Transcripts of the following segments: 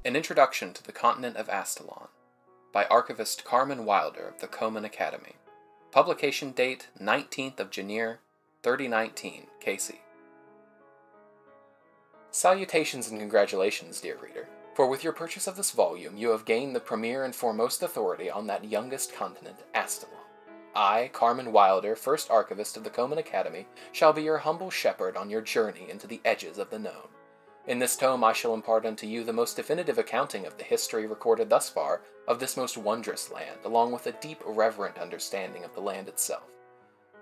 An Introduction to the Continent of Astilion by Archivist Carmen Wilder of the Koman Academy. Publication date 19th of January, 3019, KC. Salutations and congratulations, dear reader, for with your purchase of this volume you have gained the premier and foremost authority on that youngest continent, Astilion. I, Carmen Wilder, first Archivist of the Koman Academy, shall be your humble shepherd on your journey into the edges of the known. In this tome I shall impart unto you the most definitive accounting of the history recorded thus far of this most wondrous land, along with a deep, reverent understanding of the land itself.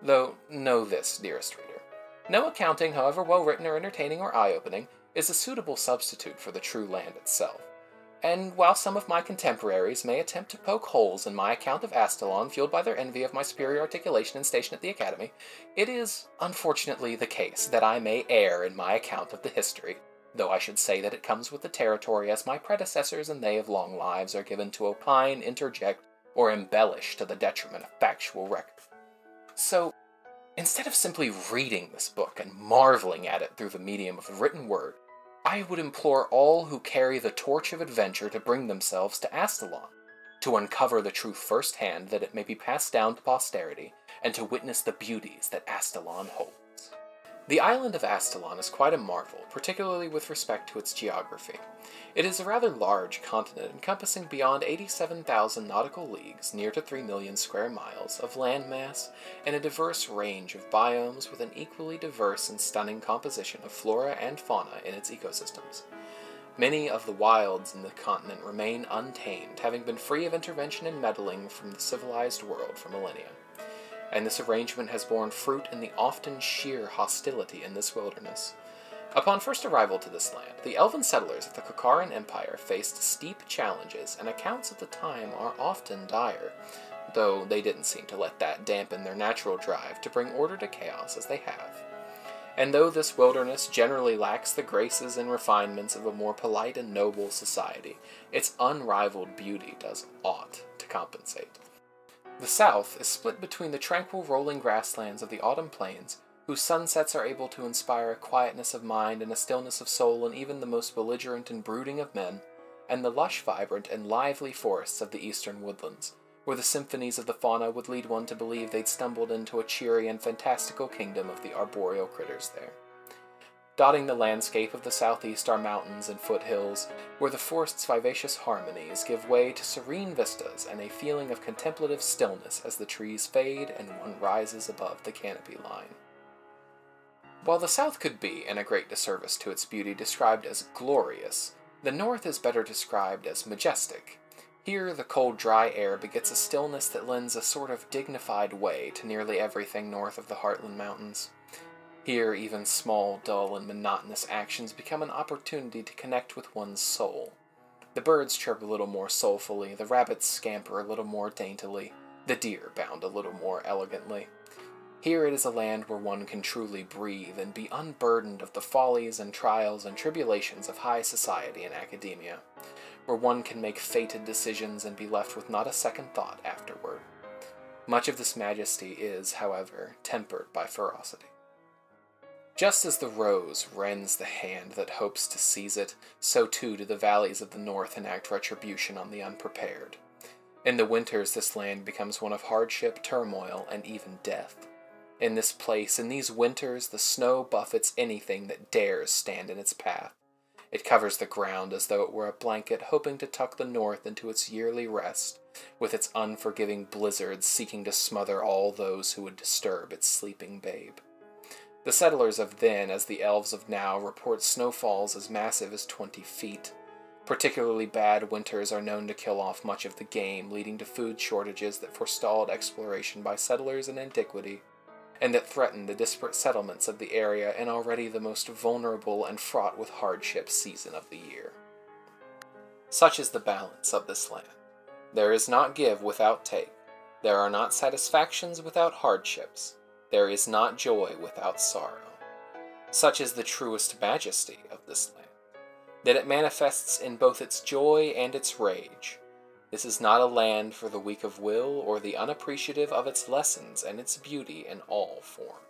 Though, know this, dearest reader, no accounting, however well written or entertaining or eye-opening, is a suitable substitute for the true land itself. And while some of my contemporaries may attempt to poke holes in my account of Astilion, fueled by their envy of my superior articulation and station at the Academy, it is, unfortunately, the case that I may err in my account of the history, though I should say that it comes with the territory, as my predecessors and they of long lives are given to opine, interject, or embellish to the detriment of factual record. So, instead of simply reading this book and marveling at it through the medium of the written word, I would implore all who carry the torch of adventure to bring themselves to Astilion, to uncover the truth firsthand that it may be passed down to posterity, and to witness the beauties that Astilion holds. The island of Astilion is quite a marvel, particularly with respect to its geography. It is a rather large continent encompassing beyond 87,000 nautical leagues, near to 3 million square miles, of landmass, and a diverse range of biomes with an equally diverse and stunning composition of flora and fauna in its ecosystems. Many of the wilds in the continent remain untamed, having been free of intervention and meddling from the civilized world for millennia. And this arrangement has borne fruit in the often sheer hostility in this wilderness. Upon first arrival to this land, the elven settlers of the Kokaran Empire faced steep challenges, and accounts of the time are often dire, though they didn't seem to let that dampen their natural drive to bring order to chaos as they have. And though this wilderness generally lacks the graces and refinements of a more polite and noble society, its unrivaled beauty does aught to compensate. The south is split between the tranquil rolling grasslands of the autumn plains, whose sunsets are able to inspire a quietness of mind and a stillness of soul in even the most belligerent and brooding of men, and the lush, vibrant, and lively forests of the eastern woodlands, where the symphonies of the fauna would lead one to believe they'd stumbled into a cheery and fantastical kingdom of the arboreal critters there. Dotting the landscape of the southeast are mountains and foothills, where the forest's vivacious harmonies give way to serene vistas and a feeling of contemplative stillness as the trees fade and one rises above the canopy line. While the south could be, in a great disservice to its beauty, described as glorious, the north is better described as majestic. Here the cold, dry air begets a stillness that lends a sort of dignified way to nearly everything north of the Heartland Mountains. Here, even small, dull, and monotonous actions become an opportunity to connect with one's soul. The birds chirp a little more soulfully, the rabbits scamper a little more daintily, the deer bound a little more elegantly. Here it is a land where one can truly breathe and be unburdened of the follies and trials and tribulations of high society and academia, where one can make fated decisions and be left with not a second thought afterward. Much of this majesty is, however, tempered by ferocity. Just as the rose rends the hand that hopes to seize it, so too do the valleys of the north enact retribution on the unprepared. In the winters this land becomes one of hardship, turmoil, and even death. In this place, in these winters, the snow buffets anything that dares stand in its path. It covers the ground as though it were a blanket, hoping to tuck the north into its yearly rest, with its unforgiving blizzards seeking to smother all those who would disturb its sleeping babe. The settlers of then, as the elves of now, report snowfalls as massive as 20 feet. Particularly bad winters are known to kill off much of the game, leading to food shortages that forestalled exploration by settlers in antiquity, and that threatened the disparate settlements of the area in already the most vulnerable and fraught with hardship season of the year. Such is the balance of this land. There is not give without take. There are not satisfactions without hardships. There is not joy without sorrow. Such is the truest majesty of this land, that it manifests in both its joy and its rage. This is not a land for the weak of will or the unappreciative of its lessons and its beauty in all forms.